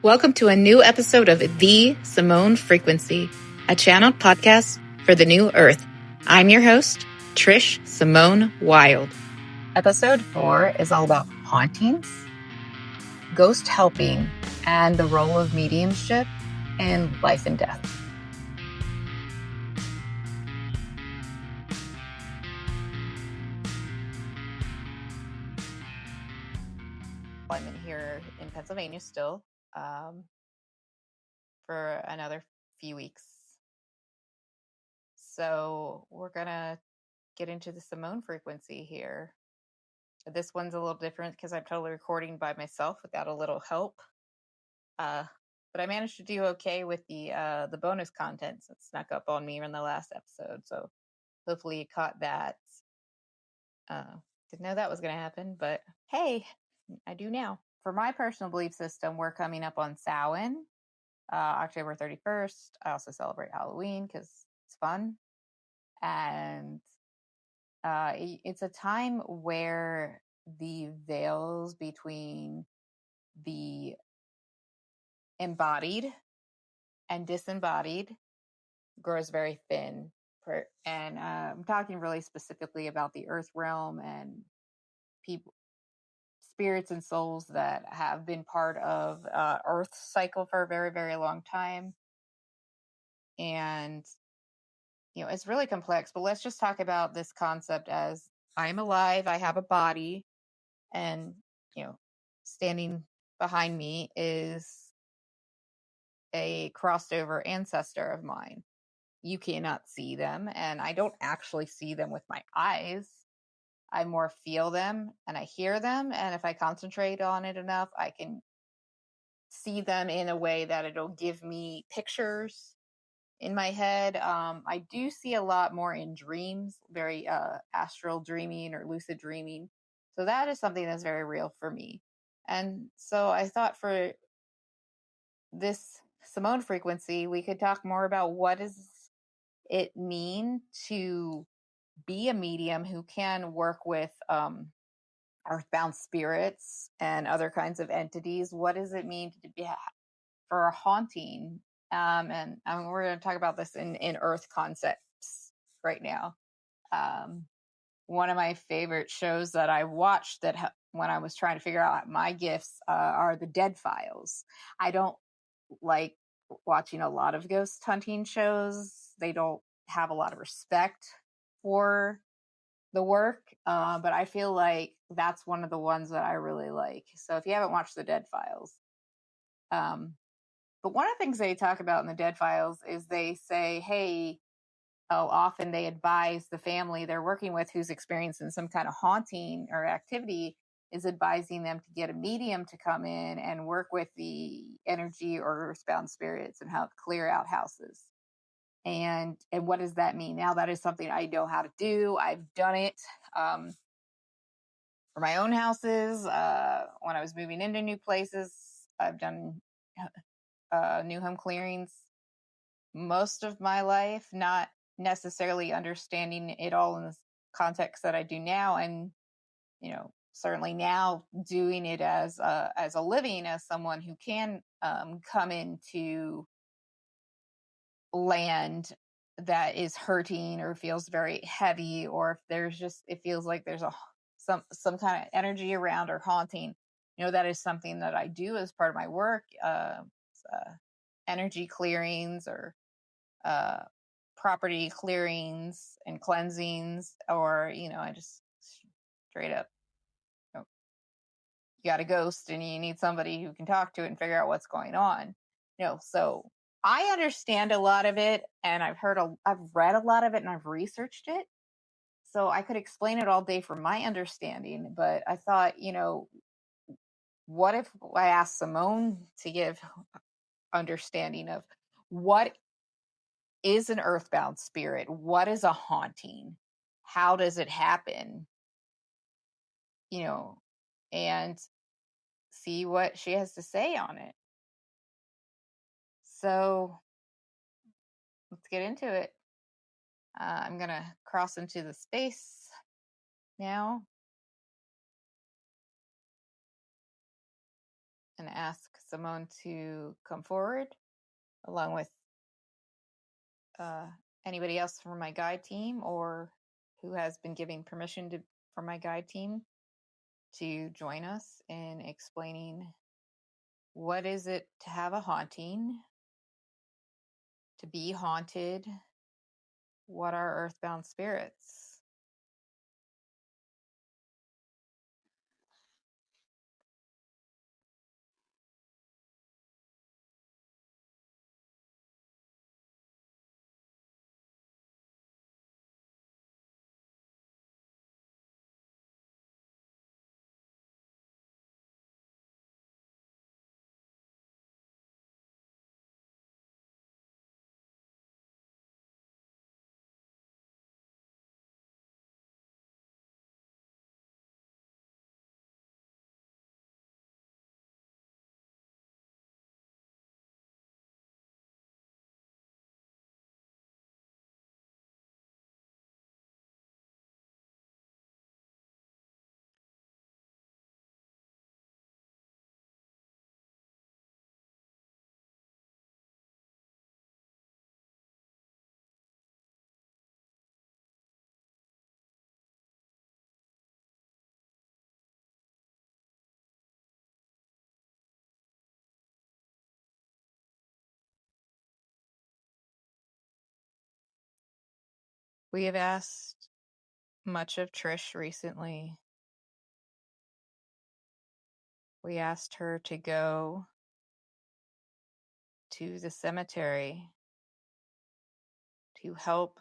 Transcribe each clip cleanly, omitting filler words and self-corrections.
Welcome to a new episode of The Simone Frequency, a channeled podcast for the new earth. I'm your host, Trish Simone Wild. Episode 4 is all about hauntings, ghost helping, and the role of mediumship in life and death. I'm in here in Pennsylvania still for another few weeks. So we're going to get into the Simone frequency here. This one's a little different because I'm totally recording by myself without a little help. But I managed to do okay with the bonus content that snuck up on me in the last episode. So hopefully you caught that. Didn't know that was going to happen, but hey, I do now. For my personal belief system, we're coming up on Samhain, October 31st. I also celebrate Halloween because it's fun. And it's a time where the veils between the embodied and disembodied grows very thin. And I'm talking really specifically about the earth realm and people, spirits and souls that have been part of earth cycle for a very, very long time. And, you know, it's really complex, but let's just talk about this concept as I'm alive, I have a body, and, you know, standing behind me is a crossed over ancestor of mine. You cannot see them, and I don't actually see them with my eyes. I more feel them and I hear them, and if I concentrate on it enough, I can see them in a way that it'll give me pictures in my head. I do see a lot more in dreams, very astral dreaming or lucid dreaming. So that is something that's very real for me. And so I thought for this Simone frequency, we could talk more about what does it mean to be a medium who can work with earthbound spirits and other kinds of entities. What does it mean to be for a haunting? And we're going to talk about this in earth concepts right now. One of my favorite shows that I watched that when I was trying to figure out my gifts are the Dead Files. I don't like watching a lot of ghost hunting shows. They don't have a lot of respect for the work, but I feel like that's one of the ones that I really like. So if you haven't watched the Dead Files, but one of the things they talk about in the Dead Files is they say, hey, often they advise the family they're working with who's experiencing some kind of haunting or activity is advising them to get a medium to come in and work with the energy or earthbound spirits and help clear out houses. And what does that mean? Now that is something I know how to do. I've done it for my own houses. When I was moving into new places, I've done new home clearings most of my life, not necessarily understanding it all in the context that I do now. And, you know, certainly now doing it as a living, as someone who can come into land that is hurting or feels very heavy, or if there's just, it feels like there's some kind of energy around or haunting, you know, that is something that I do as part of my work, energy clearings or property clearings and cleansings, or, you know, I just straight up, you know, you got a ghost and you need somebody who can talk to it and figure out what's going on, you know. So I understand a lot of it, and I've read a lot of it, and I've researched it. So I could explain it all day from my understanding, but I thought, you know, what if I asked Simone to give understanding of what is an earthbound spirit? What is a haunting? How does it happen? You know, and see what she has to say on it. So let's get into it. I'm going to cross into the space now and ask Simone to come forward, along with anybody else from my guide team or who has been giving permission for my guide team to join us in explaining what is it to have a haunting, to be haunted, what are earthbound spirits. We have asked much of Trish recently. We asked her to go to the cemetery to help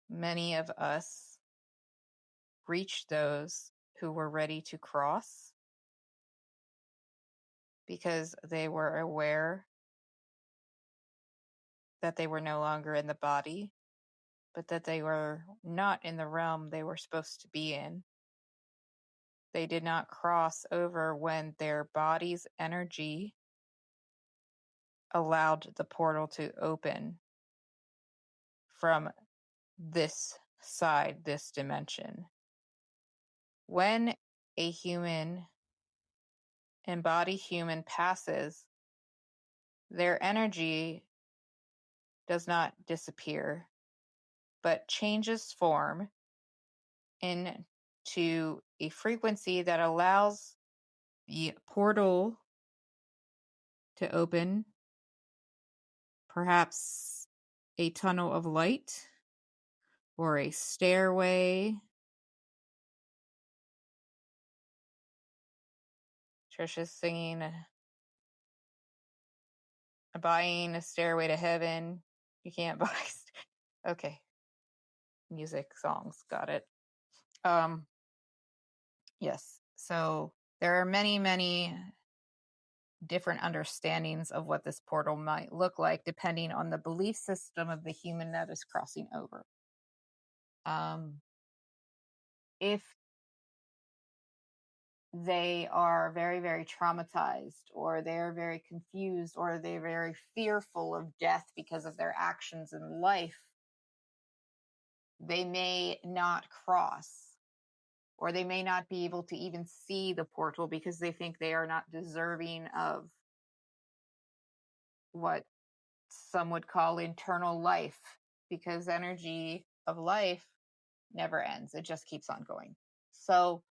many of us reach those who were ready to cross because they were aware that they were no longer in the body, but that they were not in the realm they were supposed to be in. They did not cross over when their body's energy allowed the portal to open from this side, this dimension. When a human, embodied human, passes, their energy does not disappear, but changes form into a frequency that allows the portal to open, perhaps a tunnel of light or a stairway. Trisha's singing, buying a stairway to heaven. You can't buy. Okay. Music, songs, got it. Yes. So there are many, many different understandings of what this portal might look like, depending on the belief system of the human that is crossing over. If they are very, very traumatized, or they're very confused, or they're very fearful of death because of their actions in life, they may not cross, or they may not be able to even see the portal because they think they are not deserving of what some would call eternal life, because energy of life never ends. It just keeps on going. So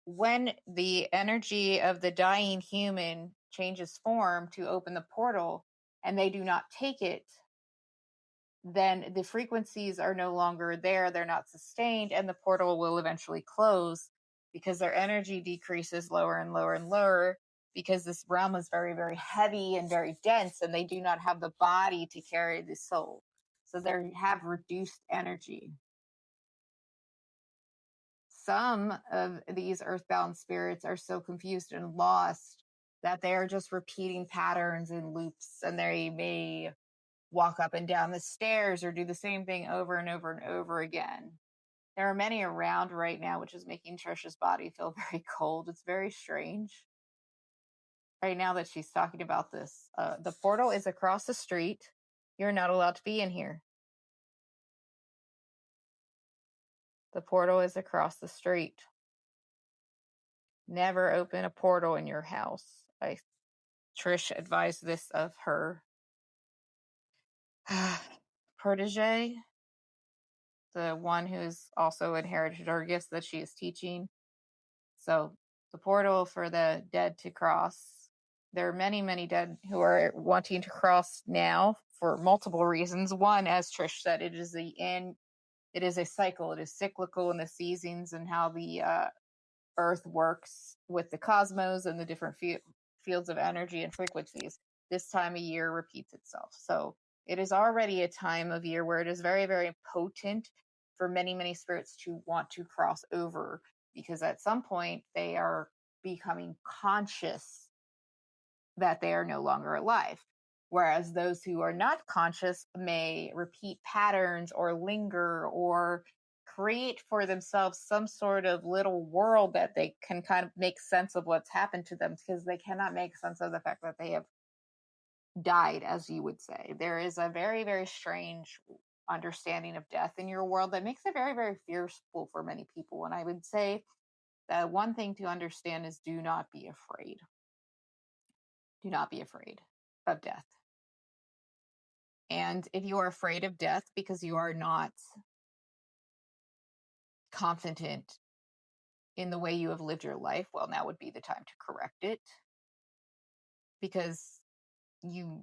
when the energy of the dying human changes form to open the portal and they do not take it, then the frequencies are no longer there. They're not sustained, and the portal will eventually close because their energy decreases lower and lower and lower, because this realm is very, very heavy and very dense, and they do not have the body to carry the soul. So they have reduced energy. Some of these earthbound spirits are so confused and lost that they are just repeating patterns and loops, and they may walk up and down the stairs or do the same thing over and over and over again. There are many around right now, which is making Trisha's body feel very cold. It's very strange right now that she's talking about this. The portal is across the street. You're not allowed to be in here. The portal is across the street. Never open a portal in your house Trish advised this of her protege, the one who's also inherited her gifts that she is teaching. So the portal for the dead to cross. There are many, many dead who are wanting to cross now for multiple reasons. One, as Trish said, it is a cycle. It is cyclical in the seasons and how the Earth works with the cosmos and the different fields of energy and frequencies. This time of year repeats itself. So it is already a time of year where it is very, very potent for many, many spirits to want to cross over, because at some point they are becoming conscious that they are no longer alive. Whereas those who are not conscious may repeat patterns or linger or create for themselves some sort of little world that they can kind of make sense of what's happened to them, because they cannot make sense of the fact that they have died, as you would say. There is a very, very strange understanding of death in your world that makes it very, very fearful for many people. And I would say that one thing to understand is do not be afraid. Do not be afraid of death. And if you are afraid of death because you are not confident in the way you have lived your life, well, now would be the time to correct it, because you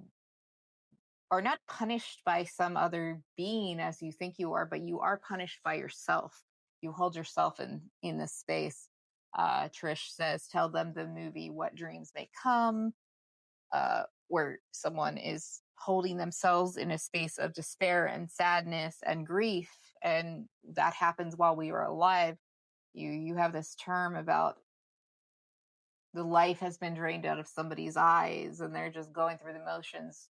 are not punished by some other being as you think you are, but you are punished by yourself. You hold yourself in this space. Trish says, tell them the movie What Dreams May Come, where someone is holding themselves in a space of despair and sadness and grief, and that happens while we are alive. You have this term about the life has been drained out of somebody's eyes and they're just going through the motions.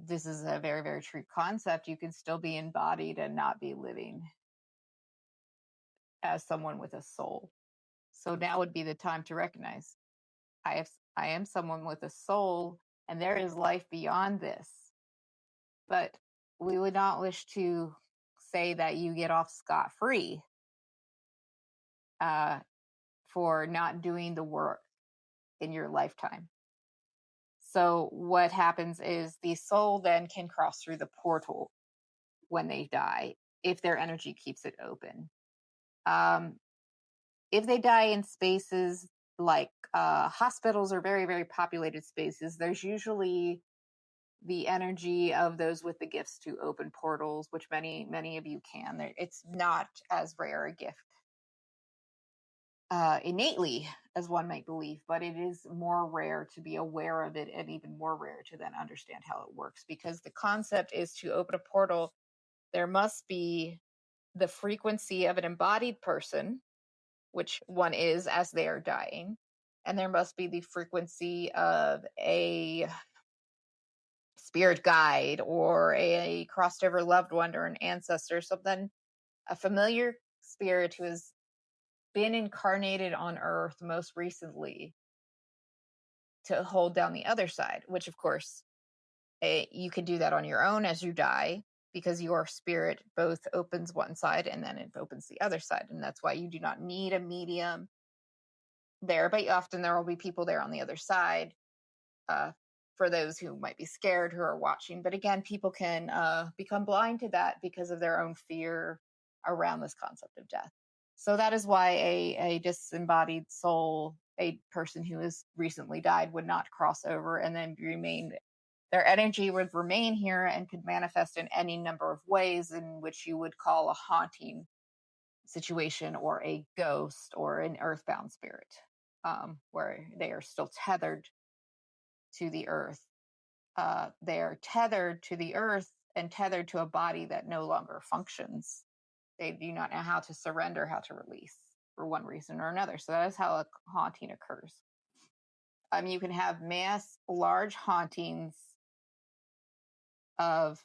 This is a very, very true concept. You can still be embodied and not be living as someone with a soul. So now would be the time to recognize I am someone with a soul, and there is life beyond this. But we would not wish to say that you get off scot-free for not doing the work in your lifetime. So what happens is the soul then can cross through the portal when they die, if their energy keeps it open. If they die in spaces like hospitals or very, very populated spaces, there's usually the energy of those with the gifts to open portals, which many, many of you can. It's not as rare a gift innately as one might believe, but it is more rare to be aware of it, and even more rare to then understand how it works, because the concept is to open a portal. There must be the frequency of an embodied person, which one is as they are dying, and there must be the frequency of a spirit guide or a crossed over loved one or an ancestor, something, a familiar spirit who has been incarnated on earth most recently, to hold down the other side, which of course you can do that on your own as you die, because your spirit both opens one side and then it opens the other side. And that's why you do not need a medium there, but often there will be people there on the other side for those who might be scared, who are watching. But again, people can become blind to that because of their own fear around this concept of death. So that is why a disembodied soul, a person who has recently died, would not cross over and then remain. Their energy would remain here and could manifest in any number of ways, in which you would call a haunting situation or a ghost or an earthbound spirit, where they are still tethered to the earth. They are tethered to the earth and tethered to a body that no longer functions. They do not know how to surrender, how to release, for one reason or another. So that is how a haunting occurs. You can have mass, large hauntings of,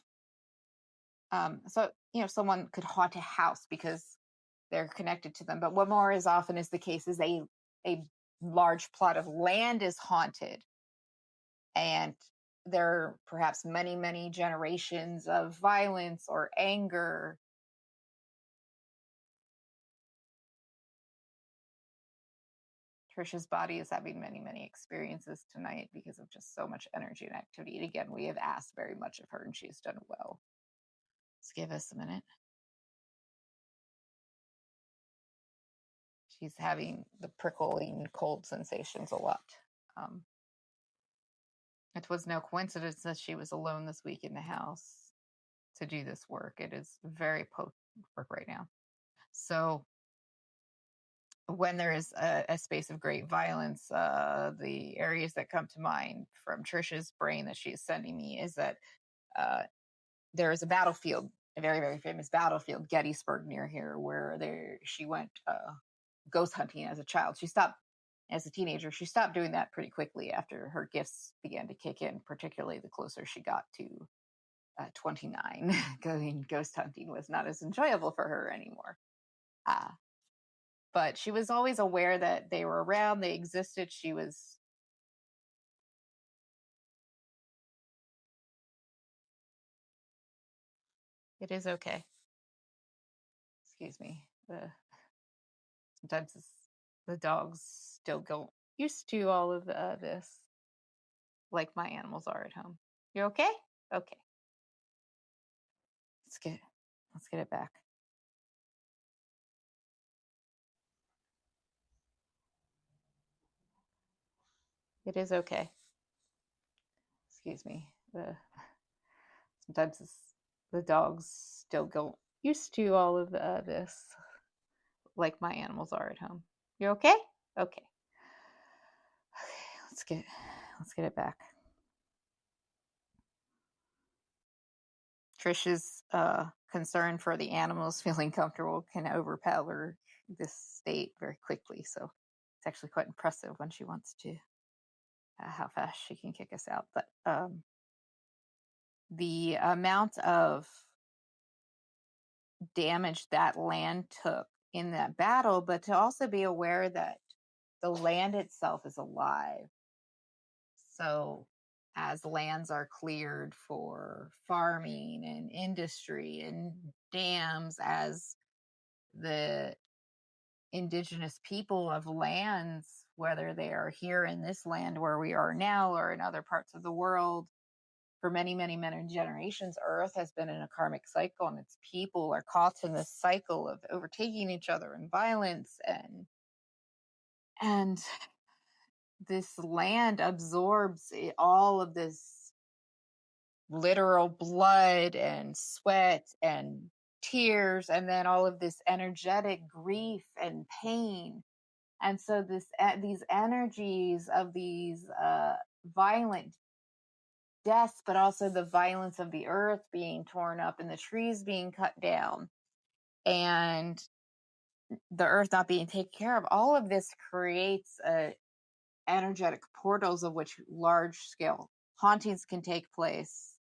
someone could haunt a house because they're connected to them. But what more is often is the case is a large plot of land is haunted, and there are perhaps many, many generations of violence or anger. Trisha's body is having many, many experiences tonight because of just so much energy and activity. And again, we have asked very much of her and she's done well. Just give us a minute. She's having the prickling cold sensations a lot. It was no coincidence that she was alone this week in the house to do this work. It is very potent work right now. So when there is a space of great violence, the areas that come to mind from Trisha's brain that she is sending me is that there is a battlefield, a very, very famous battlefield, Gettysburg near here, where she went ghost hunting as a child. She stopped as a teenager. She stopped doing that pretty quickly after her gifts began to kick in, particularly the closer she got to 29. Going ghost hunting was not as enjoyable for her anymore. But she was always aware that they were around, they existed. She was it is okay. Excuse me. Sometimes the dogs still get used to all of this, like my animals are at home. You okay? Okay. Let's get it back. It is okay. Excuse me. Sometimes the dogs still get used to all of this, like my animals are at home. You okay? Okay. Let's get it back. Trish's concern for the animals feeling comfortable can overpower this state very quickly. So it's actually quite impressive when she wants to, how fast she can kick us out. But the amount of damage that land took in that battle, but to also be aware that the land itself is alive. So as lands are cleared for farming and industry and dams, as the indigenous people of lands, whether they are here in this land where we are now or in other parts of the world, for many, many, many generations, Earth has been in a karmic cycle, and its people are caught in this cycle of overtaking each other and violence, and this land absorbs all of this literal blood and sweat and tears, and then all of this energetic grief and pain. And so these energies of these violent deaths, but also the violence of the earth being torn up and the trees being cut down and the earth not being taken care of, all of this creates energetic portals of which large scale hauntings can take place,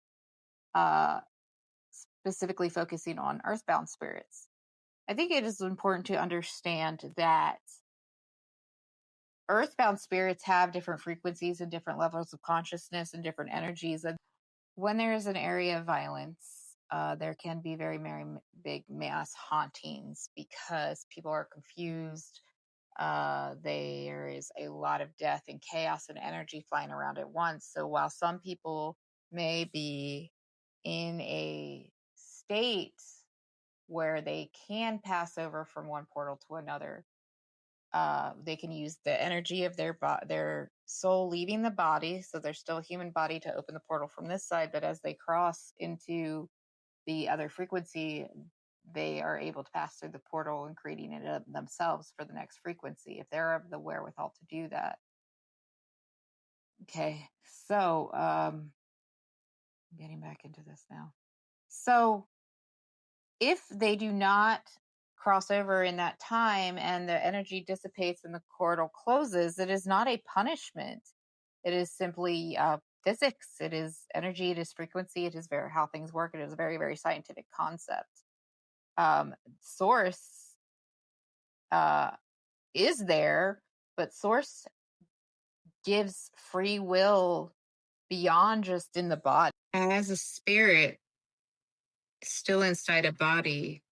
specifically focusing on earthbound spirits. I think it is important to understand that earthbound spirits have different frequencies and different levels of consciousness and different energies. And when there is an area of violence, there can be very, very big mass hauntings because people are confused. There is a lot of death and chaos and energy flying around at once. So while some people may be in a state where they can pass over from one portal to another, they can use the energy of their soul leaving the body, so there's still a human body to open the portal from this side, but as they cross into the other frequency, they are able to pass through the portal and creating it themselves for the next frequency if they're of the wherewithal to do that. Okay, so I'm getting back into this now. So if they do not cross over in that time and the energy dissipates and the portal closes, it is not a punishment. It is simply physics. It is energy. It is frequency. It is very how things work. It is a very, very scientific concept. Source is there, but source gives free will beyond just in the body. As a spirit still inside a body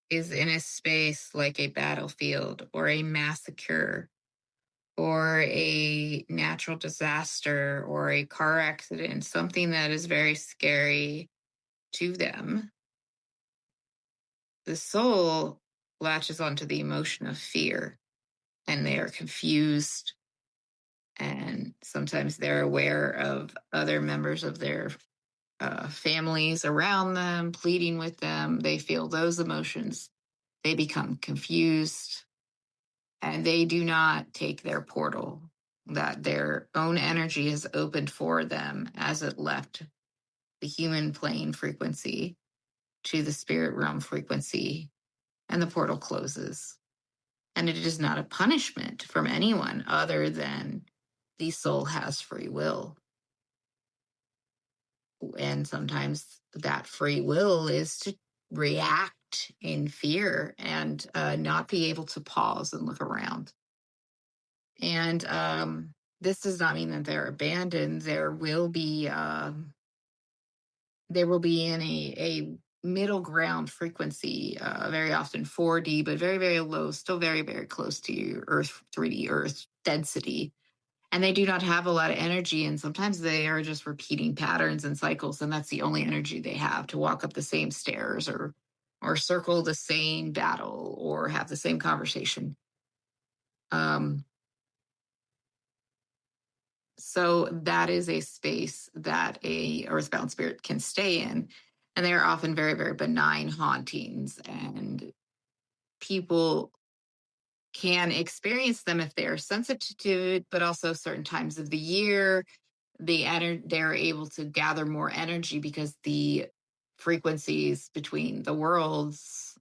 is in a space like a battlefield or a massacre or a natural disaster or a car accident, something that is very scary to them, the soul latches onto the emotion of fear, and they are confused, and sometimes they're aware of other members of their families around them pleading with them. They feel those emotions. They become confused, and they do not take their portal that their own energy has opened for them as it left the human plane frequency to the spirit realm frequency, and the portal closes. And it is not a punishment from anyone other than the soul has free will. And sometimes that free will is to react in fear and not be able to pause and look around. And this does not mean that they're abandoned. There will be in a middle ground frequency, very often 4D, but very, very low, still very, very close to your Earth, 3D Earth density. And they do not have a lot of energy. And sometimes they are just repeating patterns and cycles. And that's the only energy they have to walk up the same stairs or circle the same battle or have the same conversation. So that is a space that a earthbound spirit can stay in. And they are often very, very benign hauntings. And people can experience them if they are sensitive to it, but also certain times of the year, they're able to gather more energy because the frequencies between the worlds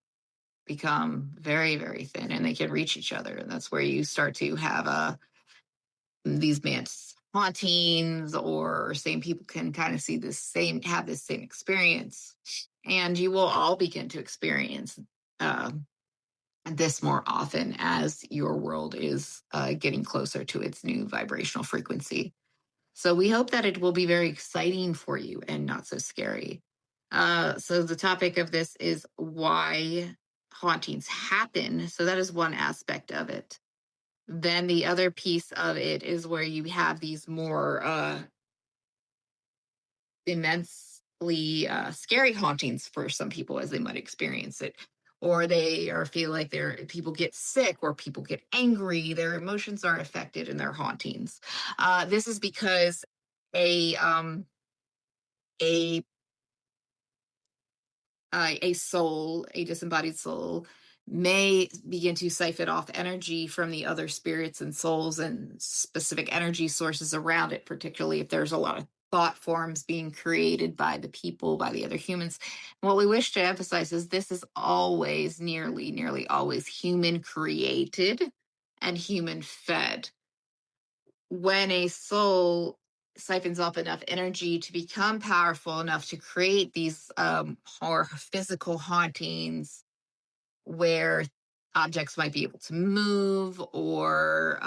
become very, very thin, and they can reach each other. And that's where you start to have these mass hauntings, or same people can kind of have this same experience, and you will all begin to experience this more often as your world is getting closer to its new vibrational frequency. So we hope that it will be very exciting for you and not so scary. So the topic of this is why hauntings happen. So that is one aspect of it. Then the other piece of it is where you have these more immensely scary hauntings for some people, as they might experience it, or they or feel like people get sick or people get angry, their emotions are affected in their hauntings. This is because a um a a soul, a disembodied soul, may begin to siphon off energy from the other spirits and souls and specific energy sources around it, particularly if there's a lot of thought forms being created by the people, by the other humans. And what we wish to emphasize is this is always, nearly always human created and human fed. When a soul siphons off enough energy to become powerful enough to create these or physical hauntings where objects might be able to move, or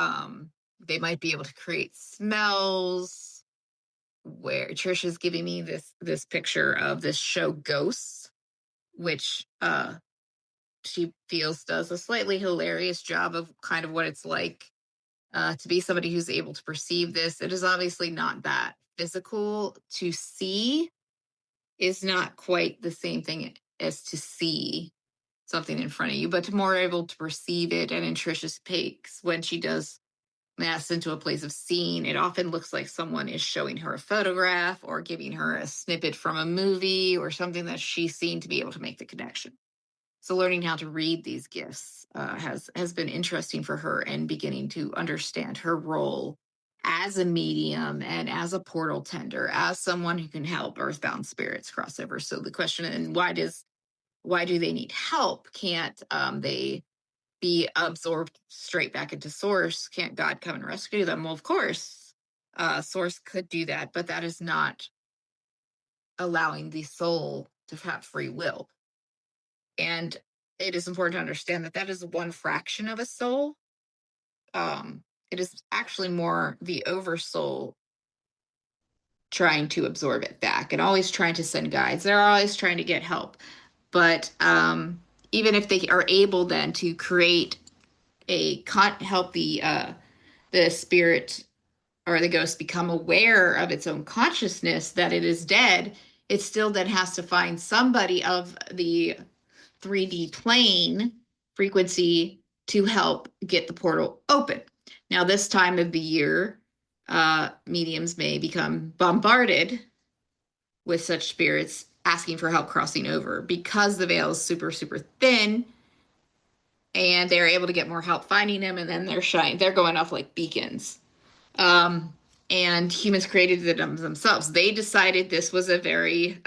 they might be able to create smells, where Trish is giving me this picture of this show Ghosts, which she feels does a slightly hilarious job of kind of what it's like to be somebody who's able to perceive this. It is obviously not that physical. To see is not quite the same thing as to see something in front of you, but to more able to perceive it. And in Trisha's pics, when she does mass into a place of seeing, it often looks like someone is showing her a photograph or giving her a snippet from a movie or something that she's seen to be able to make the connection. So learning how to read these gifts has been interesting for her, and beginning to understand her role as a medium and as a portal tender, as someone who can help earthbound spirits cross over. So the question, and why do they need help? Can't they be absorbed straight back into source? Can't God come and rescue them? Well, of course, source could do that, but that is not allowing the soul to have free will. And it is important to understand that that is one fraction of a soul. It is actually more the oversoul trying to absorb it back and always trying to send guides. They're always trying to get help. But even if they are able then to create help the the spirit or the ghost become aware of its own consciousness that it is dead, it still then has to find somebody of the 3D plane frequency to help get the portal open. Now, this time of the year, mediums may become bombarded with such spirits asking for help crossing over because the veil is super, super thin, and they're able to get more help finding them, and then they're going off like beacons. Um, and humans created them themselves. They decided this was a very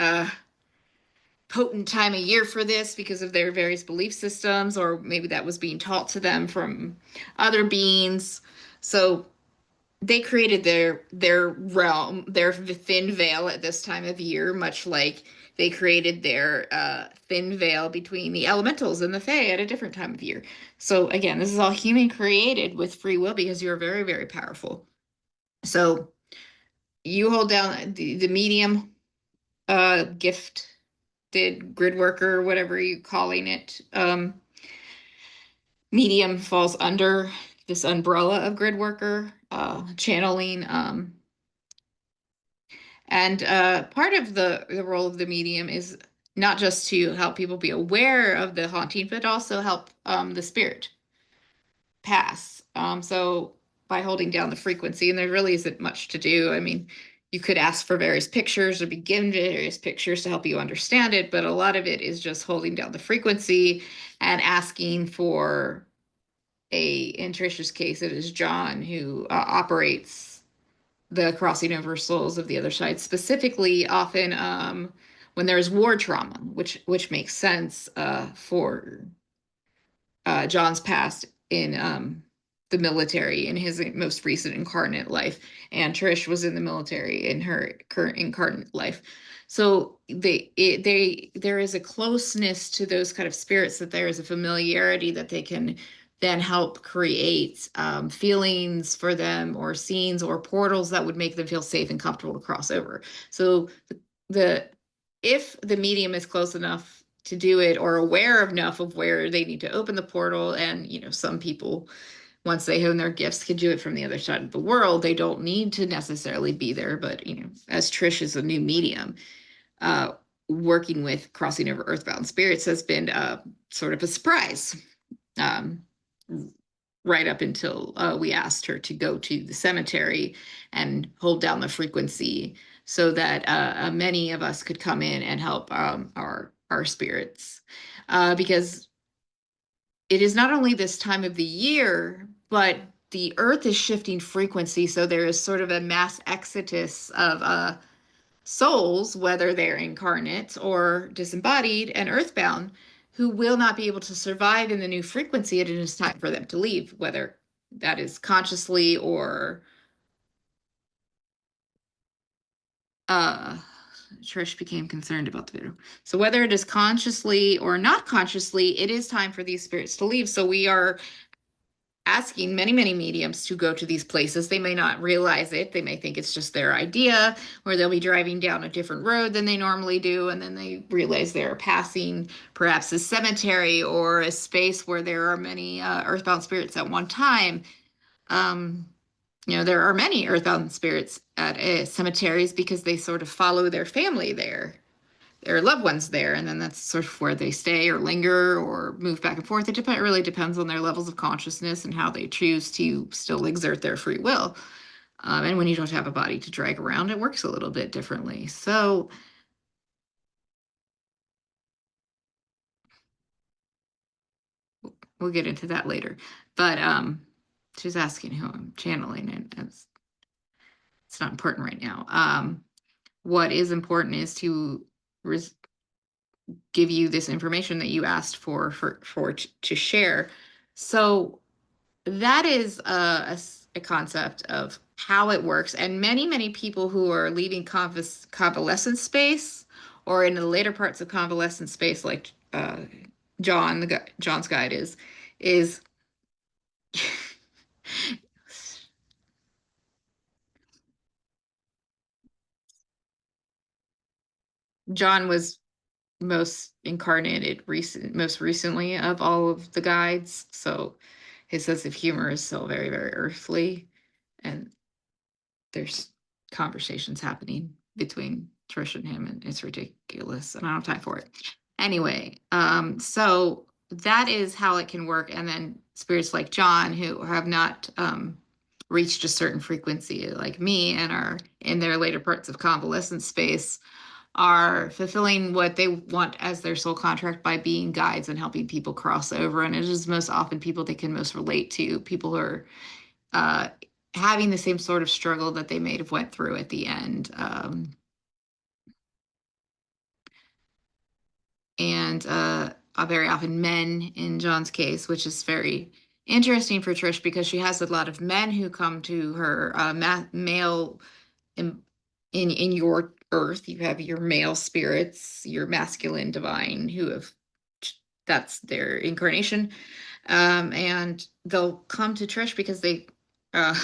potent time of year for this because of their various belief systems, or maybe that was being taught to them from other beings. So they created their realm, their thin veil at this time of year, much like they created their thin veil between the elementals and the fae at a different time of year. So again, this is all human created with free will because you're very, very powerful. So you hold down the medium gifted grid worker, whatever you calling it. Medium falls under this umbrella of grid worker, channeling. And part of the role of the medium is not just to help people be aware of the haunting, but also help the spirit pass. So by holding down the frequency, and there really isn't much to do. I mean, you could ask for various pictures or be given various pictures to help you understand it, but a lot of it is just holding down the frequency and asking for in Trish's case, it is John who operates the crossing over souls of the other side, specifically often when there's war trauma, which makes sense for John's past in the military in his most recent incarnate life, and Trish was in the military in her current incarnate life. So there is a closeness to those kind of spirits, that there is a familiarity that they can then help create feelings for them, or scenes or portals that would make them feel safe and comfortable to cross over. So the if the medium is close enough to do it, or aware enough of where they need to open the portal, and some people, once they hone their gifts, can do it from the other side of the world. They don't need to necessarily be there, but as Trish is a new medium, working with crossing over earthbound spirits has been sort of a surprise, um, right up until we asked her to go to the cemetery and hold down the frequency so that many of us could come in and help our spirits, because it is not only this time of the year, but the earth is shifting frequency. So there is sort of a mass exodus of souls, whether they're incarnate or disembodied and earthbound, who will not be able to survive in the new frequency. It is time for them to leave, whether that is consciously or Trish became concerned about the video. So whether it is consciously or not consciously, it is time for these spirits to leave. So we are asking many, many mediums to go to these places. They may not realize it. They may think it's just their idea, or they'll be driving down a different road than they normally do, and then they realize they're passing perhaps a cemetery or a space where there are many earthbound spirits at one time. There are many earthbound spirits at cemeteries because they sort of follow their family there, their loved ones there, and then that's sort of where they stay or linger or move back and forth. It really depends on their levels of consciousness and how they choose to still exert their free will. And when you don't have a body to drag around, it works a little bit differently. So we'll get into that later. But she's asking who I'm channeling, and it's not important right now. What is important is to give you this information that you asked for to share. So that is a concept of how it works. And many, many people who are leaving convalescent space, or in the later parts of convalescent space, like John's guide is John was most incarnated most recently of all of the guides. So his sense of humor is still very, very earthly. and there's conversations happening between Trish and him, and it's ridiculous, and I don't have time for it. Anyway, so that is how it can work. And then spirits like John, who have not reached a certain frequency, like me, and are in their later parts of convalescent space, are fulfilling what they want as their soul contract by being guides and helping people cross over. And it is most often people they can most relate to, people who are uh, having the same sort of struggle that they may have went through at the end. And very often men in John's case, which is very interesting for Trish because she has a lot of men who come to her, male in, in your earth. You have your male spirits, your masculine divine, who have, that's their incarnation. And they'll come to Trish because they uh,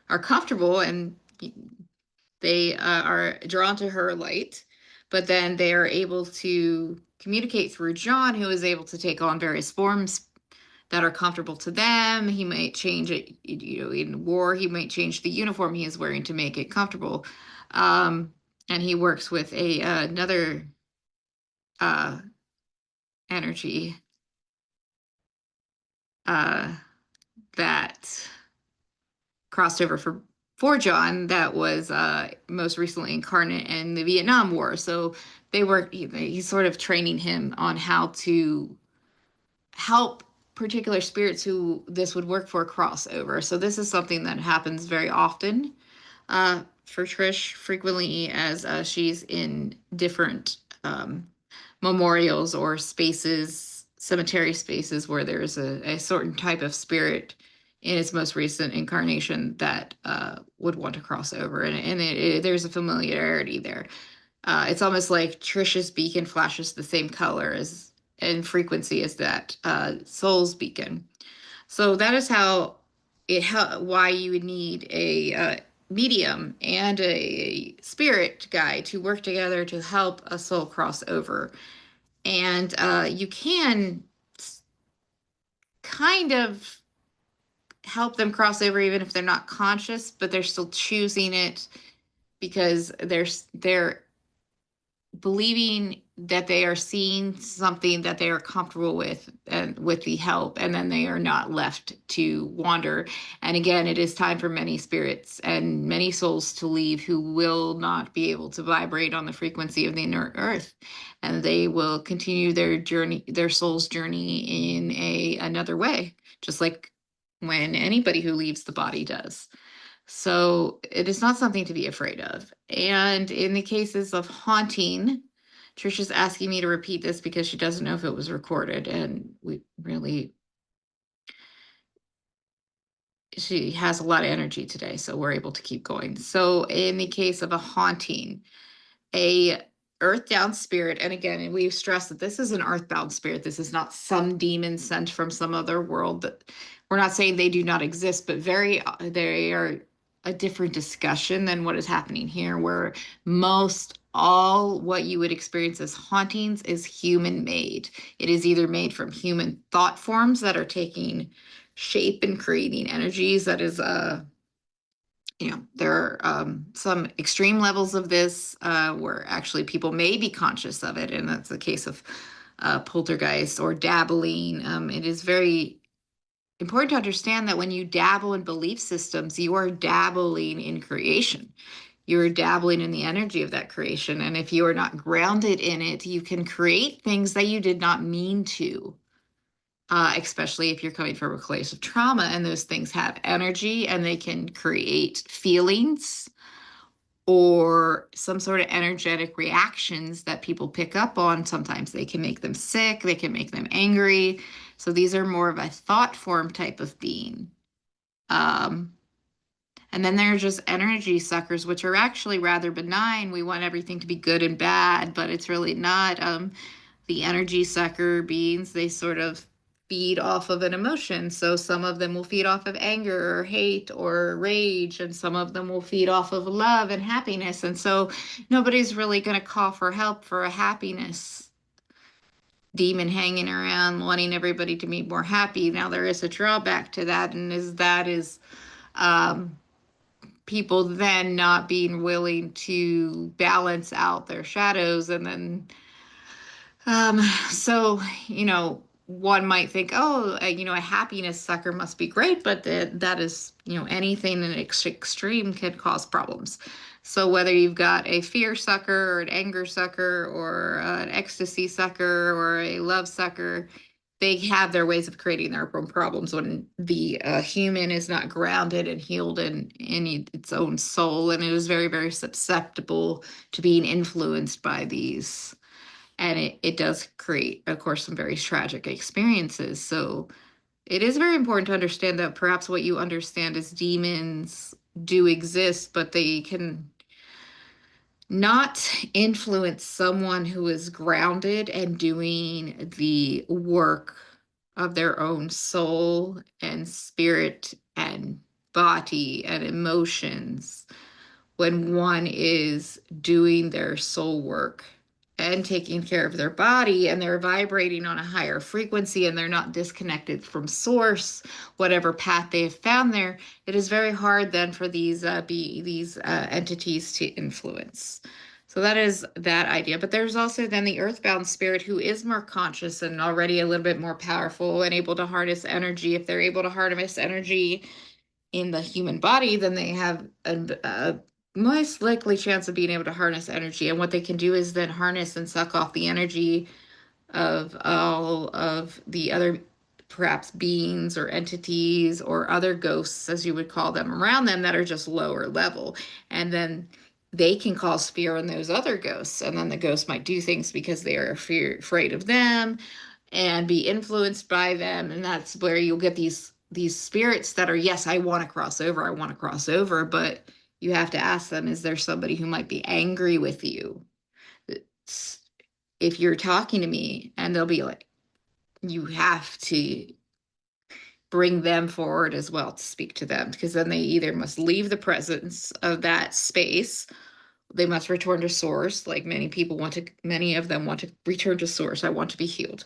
are comfortable, and they are drawn to her light, but then they are able to communicate through John, who is able to take on various forms that are comfortable to them. He might change it, in war, he might change the uniform he is wearing to make it comfortable. Um, and he works with another uh, energy uh, that crossed over for John, that was most recently incarnate in the Vietnam War. So he's sort of training him on how to help particular spirits who this would work for crossover. So this is something that happens very often for Trish, frequently as she's in different memorials or spaces, cemetery spaces, where there's a certain type of spirit in its most recent incarnation that would want to cross over. And there's a familiarity there. It's almost like Trish's beacon flashes the same color as and frequency as that soul's beacon. So that is why you would need a medium and a spirit guide to work together to help a soul cross over. And you can kind of help them cross over even if they're not conscious, but they're still choosing it because they're believing that they are seeing something that they are comfortable with, and with the help, and then they are not left to wander. And again, it is time for many spirits and many souls to leave who will not be able to vibrate on the frequency of the inert earth, and they will continue their journey, their soul's journey, in a another way, just like when anybody who leaves the body does. So it is not something to be afraid of. And in the cases of haunting, Trisha's asking me to repeat this because she doesn't know if it was recorded. And we really, she has a lot of energy today, so we're able to keep going. So in the case of a haunting, a earthbound spirit, and again, we've stressed that this is an earthbound spirit, this is not some demon sent from some other world. That we're not saying they do not exist, but they are a different discussion than what is happening here, where most all what you would experience as hauntings is human made. It is either made from human thought forms that are taking shape and creating energies. That is there are some extreme levels of this where actually people may be conscious of it, and that's the case of poltergeist or dabbling. It is very important to understand that when you dabble in belief systems, you are dabbling in creation. You're dabbling in the energy of that creation. And if you are not grounded in it, you can create things that you did not mean to. Especially if you're coming from a place of trauma, and those things have energy and they can create feelings or some sort of energetic reactions that people pick up on. Sometimes they can make them sick, they can make them angry. So these are more of a thought form type of being. Um, and then there's just energy suckers, which are actually rather benign. We want everything to be good and bad, but it's really not. The energy sucker beings, they sort of feed off of an emotion. So some of them will feed off of anger or hate or rage, and some of them will feed off of love and happiness. And so nobody's really going to call for help for a happiness demon hanging around wanting everybody to be more happy. Now there is a drawback to that, and is um people then not being willing to balance out their shadows. And then, um, so, one might think, oh, a happiness sucker must be great, but that is, anything in extreme can cause problems. So whether you've got a fear sucker or an anger sucker or an ecstasy sucker or a love sucker, they have their ways of creating their own problems when the human is not grounded and healed in its own soul, and it is very, very susceptible to being influenced by these. And it does create, of course, some very tragic experiences. So it is very important to understand that perhaps what you understand as demons do exist, but they can not influence someone who is grounded and doing the work of their own soul and spirit and body and emotions when one is doing their soul work and taking care of their body, and they're vibrating on a higher frequency and they're not disconnected from source, whatever path they have found there. It is very hard then for these entities to influence. So that is that idea. But there's also then the earthbound spirit who is more conscious and already a little bit more powerful and able to harness energy. If they're able to harness energy in the human body, then they have a most likely chance of being able to harness energy. And what they can do is then harness and suck off the energy of all of the other perhaps beings or entities or other ghosts, as you would call them, around them that are just lower level. And then they can cause fear in those other ghosts. And then the ghosts might do things because they are afraid of them and be influenced by them. And that's where you'll get these spirits that are, yes, I want to cross over, I want to cross over, but you have to ask them, is there somebody who might be angry with you? If you're talking to me, and they'll be like, you have to bring them forward as well to speak to them, because then they either must leave the presence of that space, they must return to source, like many of them want to return to source. I want to be healed,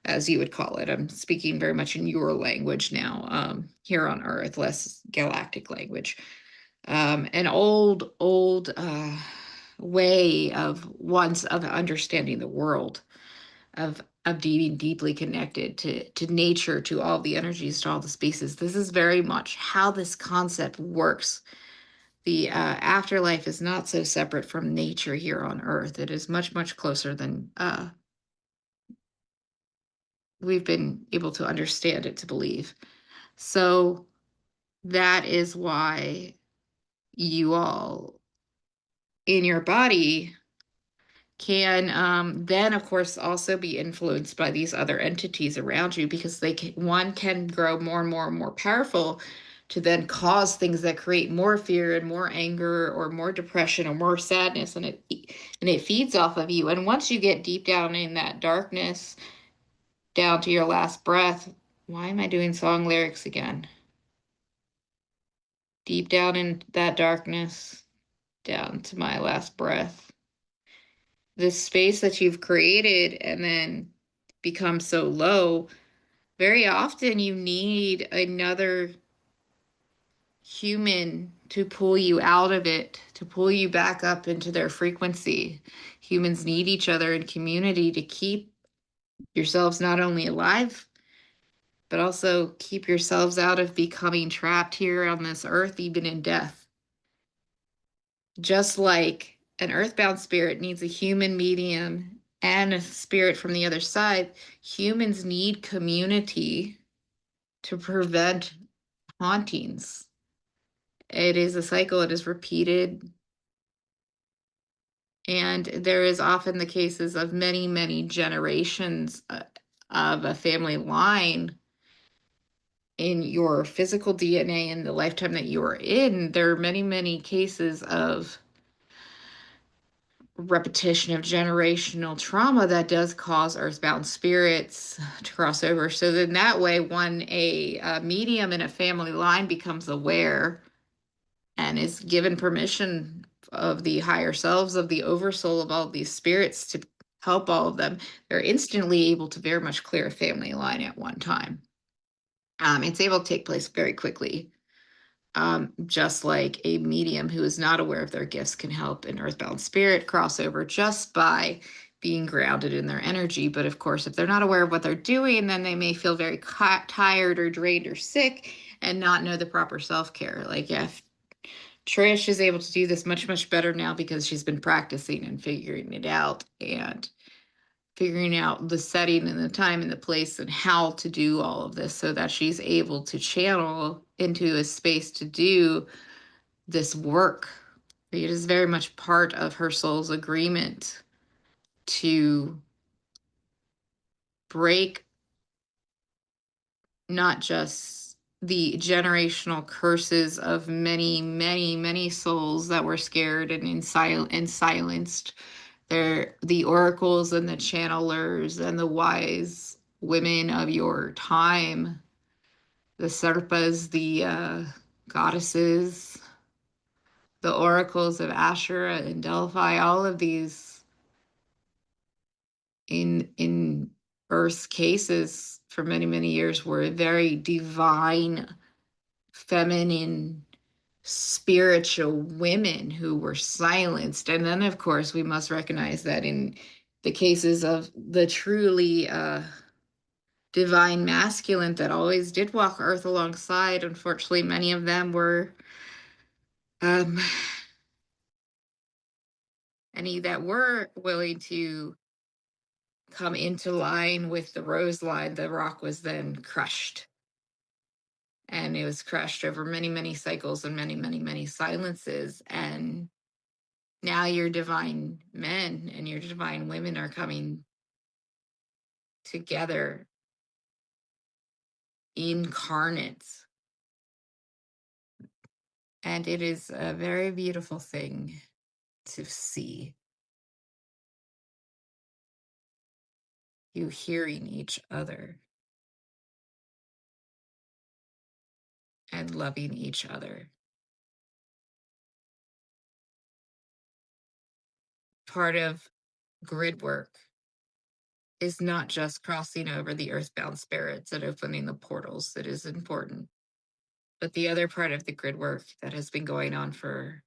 as you would call it. I'm speaking very much in your language now, here on Earth, less galactic language. An old way of once of understanding the world, of being deeply connected to nature, to all the energies, to all the spaces. This is very much how this concept works. The afterlife is not so separate from nature here on Earth. It is much, much closer than we've been able to understand it, to believe. So that is why you all in your body can then, of course, also be influenced by these other entities around you, because one can grow more and more and more powerful to then cause things that create more fear and more anger or more depression or more sadness, and it feeds off of you. And once you get deep down in that darkness, down to your last breath, why am I doing song lyrics again? Deep down in that darkness, down to my last breath. This space that you've created and then become so low, very often you need another human to pull you out of it, to pull you back up into their frequency. Humans need each other in community to keep yourselves not only alive, but also keep yourselves out of becoming trapped here on this earth, even in death. Just like an earthbound spirit needs a human medium and a spirit from the other side, humans need community to prevent hauntings. It is a cycle, it is repeated. And there is often the cases of many, many generations of a family line in your physical DNA in the lifetime that you are in. There are many, many cases of repetition of generational trauma that does cause earthbound spirits to cross over. So then that way, when a medium in a family line becomes aware and is given permission of the higher selves, of the oversoul, of all of these spirits to help all of them, they're instantly able to very much clear a family line at one time. It's able to take place very quickly. just like a medium who is not aware of their gifts can help an earthbound spirit cross over just by being grounded in their energy. But of course, if they're not aware of what they're doing, then they may feel very tired or drained or sick and not know the proper self-care. Like, yeah, Trish is able to do this much, much better now because she's been practicing and figuring it out and figuring out the setting and the time and the place and how to do all of this so that she's able to channel into a space to do this work. It is very much part of her soul's agreement to break not just the generational curses of many, many, many souls that were scared and silenced. They're the oracles and the channelers and the wise women of your time, the Serpas, the goddesses, the oracles of Asherah and Delphi, all of these in Earth's cases for many, many years were very divine, feminine, spiritual women who were silenced. And then, of course, we must recognize that in the cases of the truly divine masculine that always did walk Earth alongside, unfortunately, many of them were um, any that were willing to come into line with the rose line, the rock was then crushed. And it was crushed over many, many cycles and many, many, many silences. And now your divine men and your divine women are coming together incarnate. And it is a very beautiful thing to see. You hearing each other and loving each other. Part of grid work is not just crossing over the earthbound spirits and opening the portals. That is important. But the other part of the grid work that has been going on for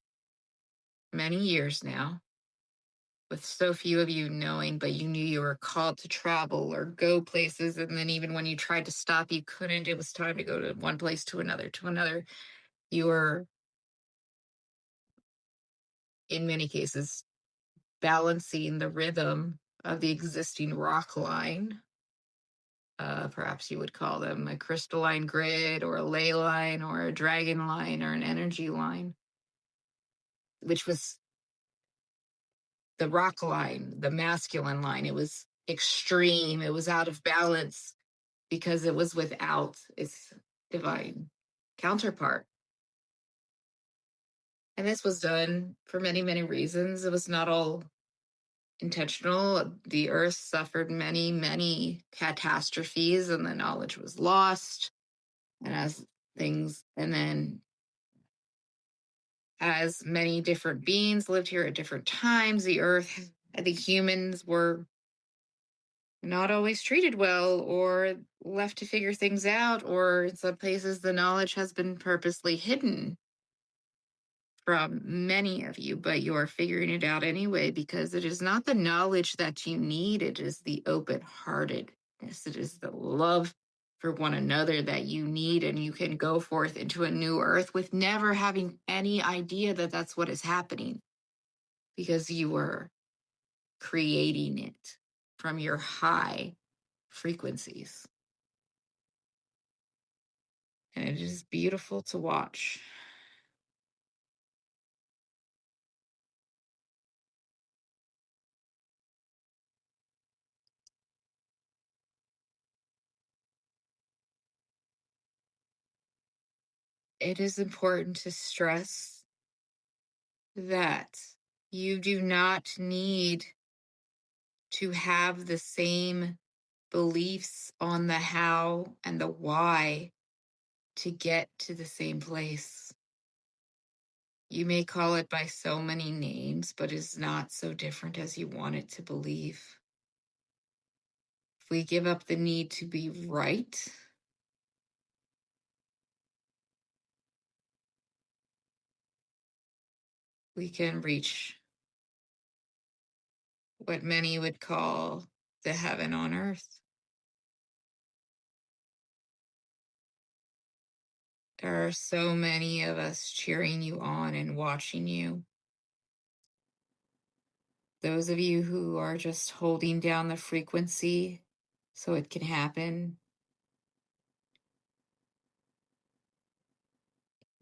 many years now, with so few of you knowing, but you knew you were called to travel or go places. And then even when you tried to stop, you couldn't. It was time to go to one place to another, to another. You were, in many cases, balancing the rhythm of the existing rock line. Perhaps you would call them a crystalline grid or a ley line or a dragon line or an energy line, which was the rock line, the masculine line. It was extreme. It was out of balance because it was without its divine counterpart. And this was done for many, many reasons. It was not all intentional. The earth suffered many, many catastrophes, and the knowledge was lost. And then as many different beings lived here at different times, the earth, the humans were not always treated well or left to figure things out, or in some places the knowledge has been purposely hidden from many of you, but you are figuring it out anyway because it is not the knowledge that you need, it is the open-heartedness, it is the love for one another that you need, and you can go forth into a new earth with never having any idea that that's what is happening because you were creating it from your high frequencies. And it is beautiful to watch. It is important to stress that you do not need to have the same beliefs on the how and the why to get to the same place. You may call it by so many names, but it's not so different as you want it to believe. If we give up the need to be right, we can reach what many would call the heaven on earth. There are so many of us cheering you on and watching you. Those of you who are just holding down the frequency so it can happen,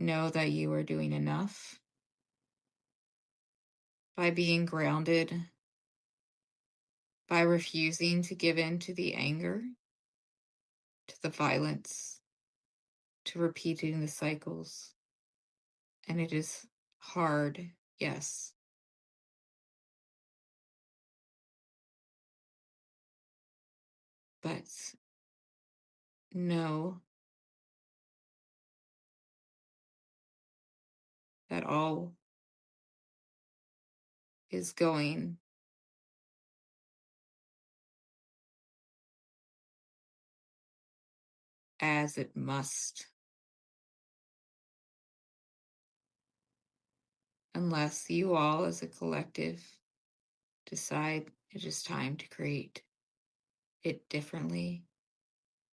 know that you are doing enough by being grounded, by refusing to give in to the anger, to the violence, to repeating the cycles. And it is hard, yes. But know that all is going as it must, unless you all as a collective decide it is time to create it differently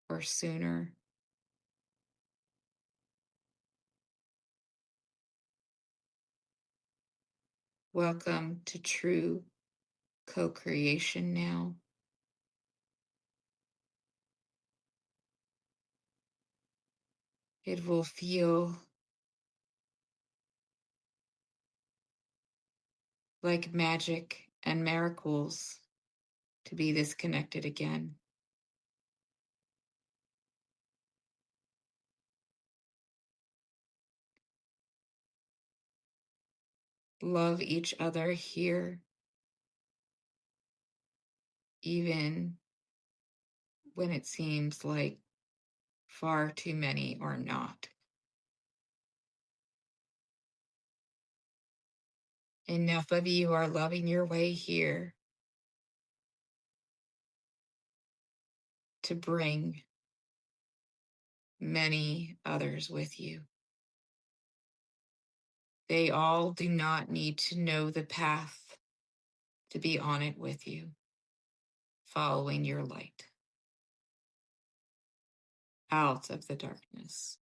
or sooner. Welcome to true co-creation now. It will feel like magic and miracles to be this connected again. Love each other here, even when it seems like far too many are not. Enough of you are loving your way here to bring many others with you. They all do not need to know the path to be on it with you, following your light out of the darkness.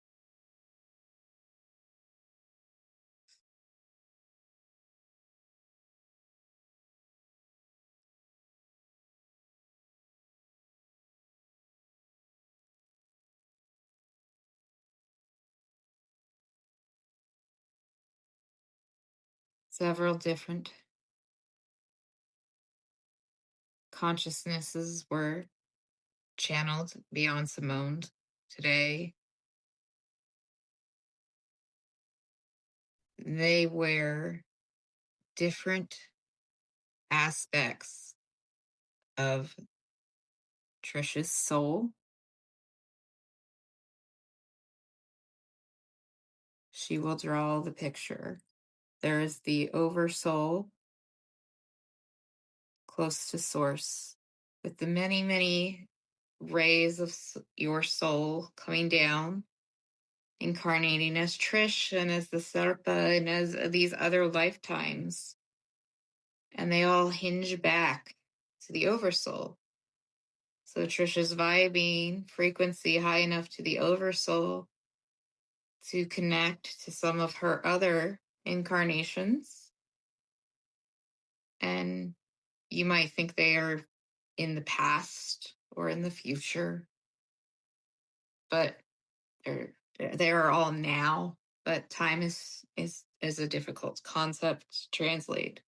Several different consciousnesses were channeled beyond Simone today. They were different aspects of Trish's soul. She will draw the picture. There is the oversoul, close to source, with the many, many rays of your soul coming down, incarnating as Trish and as the Serpa and as these other lifetimes. And they all hinge back to the oversoul. So Trish is vibing frequency high enough to the oversoul to connect to some of her other incarnations. And you might think they are in the past or in the future, but they are all now. But time is a difficult concept to translate.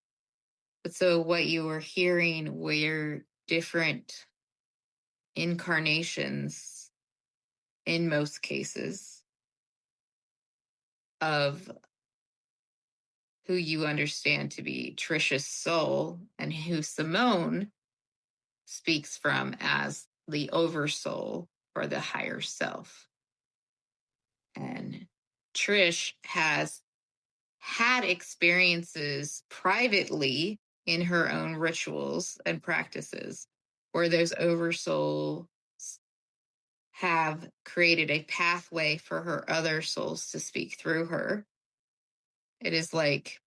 But so what you were hearing were different incarnations, in most cases, of who you understand to be Trisha's soul and who Simone speaks from as the oversoul or the higher self. And Trish has had experiences privately in her own rituals and practices where those oversouls have created a pathway for her other souls to speak through her. It is like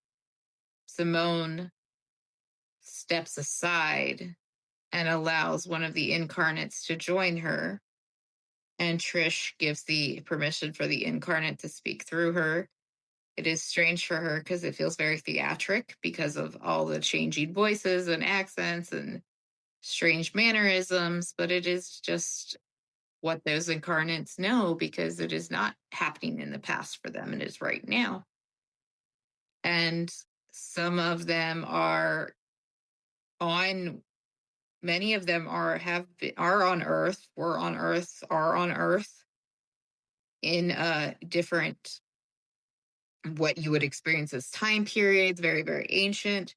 Simone steps aside and allows one of the incarnates to join her. And Trish gives the permission for the incarnate to speak through her. It is strange for her because it feels very theatric because of all the changing voices and accents and strange mannerisms, but it is just what those incarnates know because it is not happening in the past for them. It is right now. And some of them are on, many of them are on Earth, were on Earth, are on Earth in different, what you would experience as time periods, very, very ancient.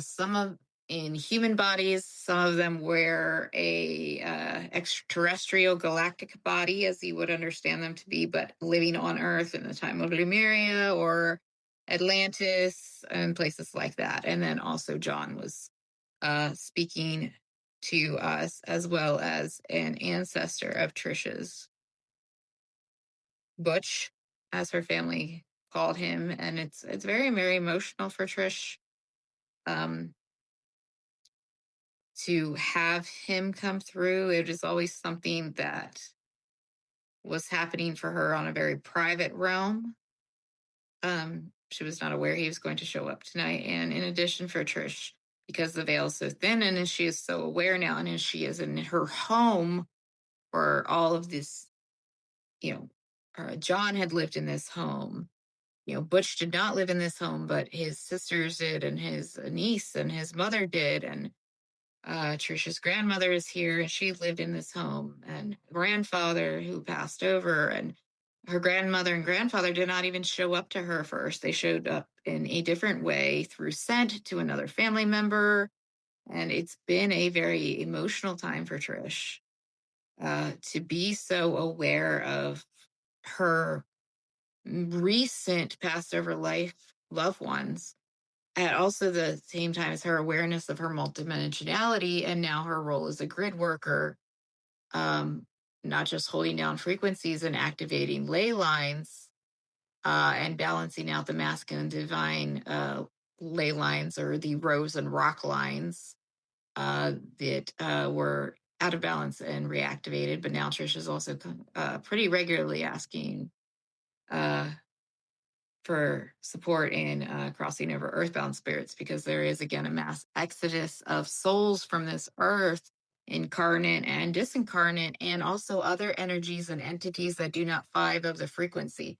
Some of in human bodies, some of them wear a extraterrestrial galactic body, as you would understand them to be, but living on Earth in the time of Lemuria or Atlantis and places like that. And then also John was speaking to us, as well as an ancestor of Trish's, Butch, as her family called him, and it's very, very emotional for Trish. To have him come through, it is always something that was happening for her on a very private realm. She was not aware he was going to show up tonight. And in addition, for Trish, because the veil is so thin and she is so aware now, and as she is in her home for all of this, John had lived in this home. Butch did not live in this home, but his sisters did, and his niece and his mother did. And Trisha's grandmother is here, and she lived in this home, and grandfather who passed over, and her grandmother and grandfather did not even show up to her first. They showed up in a different way through scent to another family member. And it's been a very emotional time for Trish to be so aware of her recent passed over loved ones, at also the same time as her awareness of her multidimensionality and now her role as a grid worker, not just holding down frequencies and activating ley lines and balancing out the masculine divine ley lines, or the rose and rock lines that were out of balance and reactivated. But now Trish is also pretty regularly asking for support in crossing over earthbound spirits, because there is again a mass exodus of souls from this earth, incarnate and disincarnate, and also other energies and entities that do not vibe of the frequency.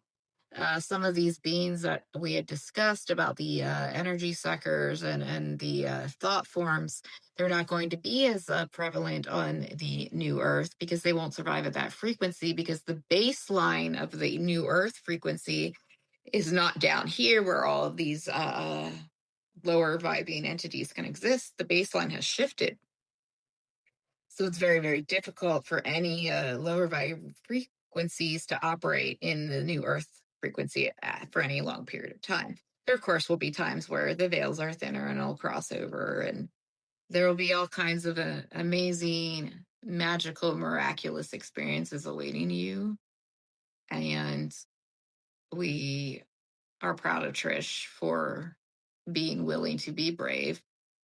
Some of these beings that we had discussed about the energy suckers and the thought forms, they're not going to be as prevalent on the new earth because they won't survive at that frequency, because the baseline of the new earth frequency is not down here where all of these lower vibing entities can exist. The baseline has shifted. So it's very, very difficult for any lower vibe frequencies to operate in the new earth frequency for any long period of time. There, of course, will be times where the veils are thinner and it'll cross over, and there will be all kinds of amazing, magical, miraculous experiences awaiting you. And we are proud of Trish for being willing to be brave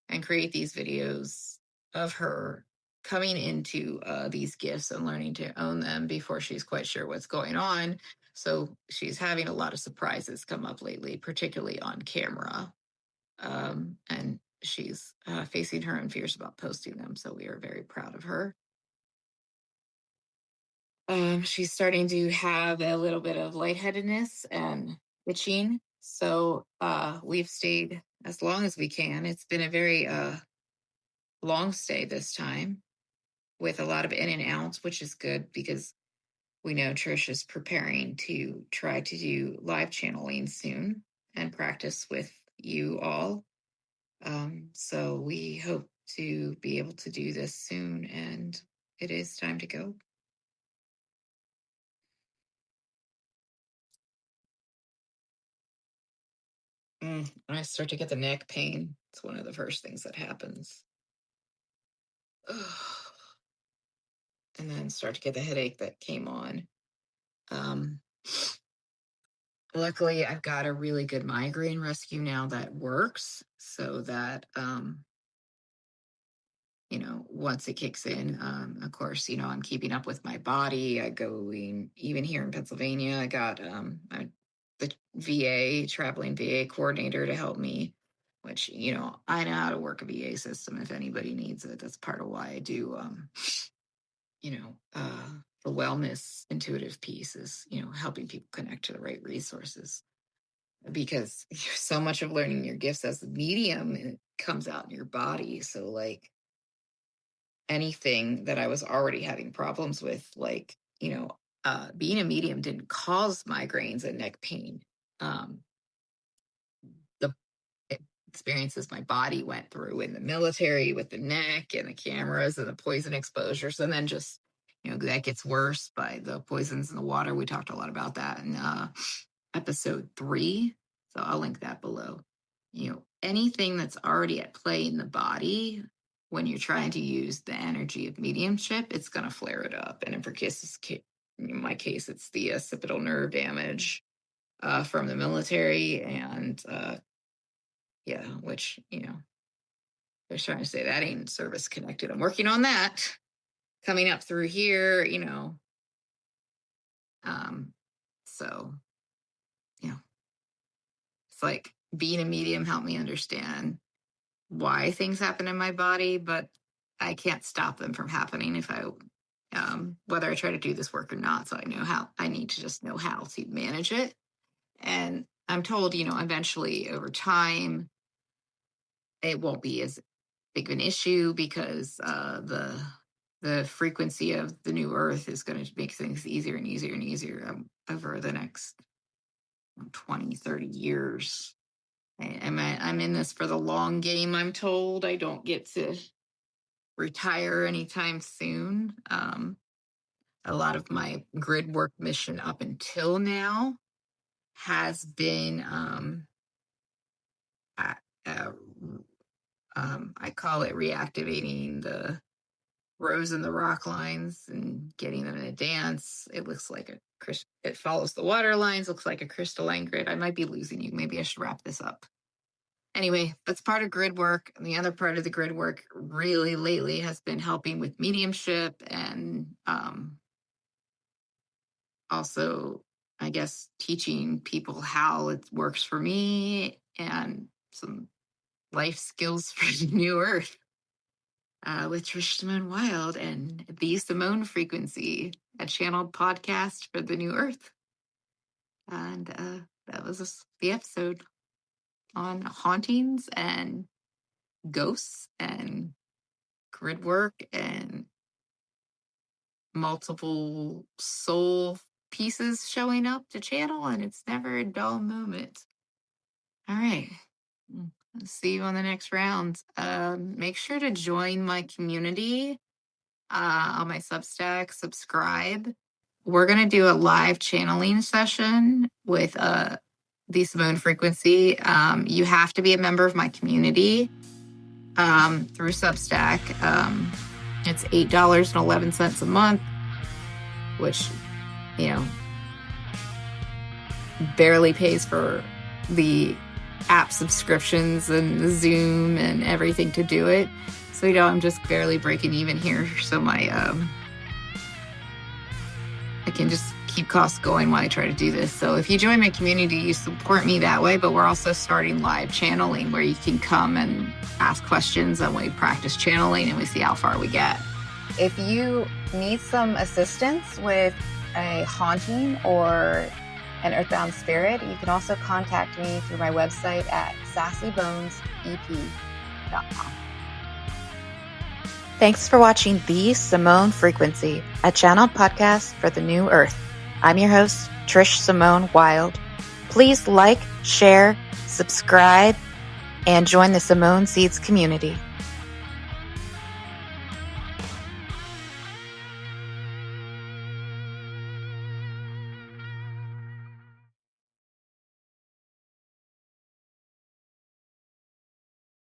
and create these videos of her coming into these gifts and learning to own them before she's quite sure what's going on. So she's having a lot of surprises come up lately, particularly on camera. And she's facing her own fears about posting them. So we are very proud of her. She's starting to have a little bit of lightheadedness and itching. So we've stayed as long as we can. It's been a very long stay this time, with a lot of in and outs, which is good because we know Trish is preparing to try to do live channeling soon and practice with you all. So we hope to be able to do this soon, and it is time to go. I start to get the neck pain. It's one of the first things that happens. And then start to get the headache that came on. luckily I've got a really good migraine rescue now that works, so that once it kicks in, of course, I'm keeping up with my body. I go in, even here in Pennsylvania, I got the traveling VA coordinator to help me, which, I know how to work a VA system if anybody needs it. That's part of why I do, the wellness intuitive piece is, helping people connect to the right resources, because so much of learning your gifts as a medium, it comes out in your body. So like, anything that I was already having problems with, like, being a medium didn't cause migraines and neck pain. The experiences my body went through in the military with the neck and the cameras and the poison exposures, and then just, that gets worse by the poisons in the water. We talked a lot about that in episode 3. So I'll link that below. Anything that's already at play in the body, when you're trying to use the energy of mediumship, it's going to flare it up. And in my case, it's the occipital nerve damage from the military. And which, I was trying to say that ain't service connected. I'm working on that coming up through here, so, it's like being a medium helped me understand why things happen in my body, but I can't stop them from happening if I, whether I try to do this work or not. So I know how, I need to just know how to manage it. And I'm told, eventually over time, it won't be as big of an issue, because the frequency of the new earth is going to make things easier and easier and easier over the next 20, 30 years. I'm in this for the long game, I'm told. I don't get to retire anytime soon. A lot of my grid work mission up until now has been, I call it reactivating the rows in the rock lines and getting them in a dance. It looks like it follows the water lines, looks like a crystalline grid. I might be losing you. Maybe I should wrap this up. Anyway, that's part of grid work. And the other part of the grid work really lately has been helping with mediumship, and also, I guess, teaching people how it works for me, and some life skills for the new earth with Trish Simone Wild and the Simone Frequency, a channeled podcast for the new earth. And that was the episode on hauntings and ghosts and grid work and multiple soul pieces showing up to channel, and it's never a dull moment. All right. See you on the next round. Make sure to join my community on my Substack. Subscribe. We're going to do a live channeling session with the Simone Frequency. You have to be a member of my community through Substack. It's $8.11 a month, which, barely pays for the app subscriptions and the Zoom and everything to do it. So, I'm just barely breaking even here. So I can just keep costs going while I try to do this. So if you join my community, you support me that way. But we're also starting live channeling, where you can come and ask questions, and we practice channeling and we see how far we get. If you need some assistance with a haunting or an earthbound spirit, you can also contact me through my website at sassybonesep.com. Thanks for watching The Simone Frequency, a channeled podcast for the new earth. I'm your host, Trish Simone Wild. Please like, share, subscribe, and join the Simone Seeds community.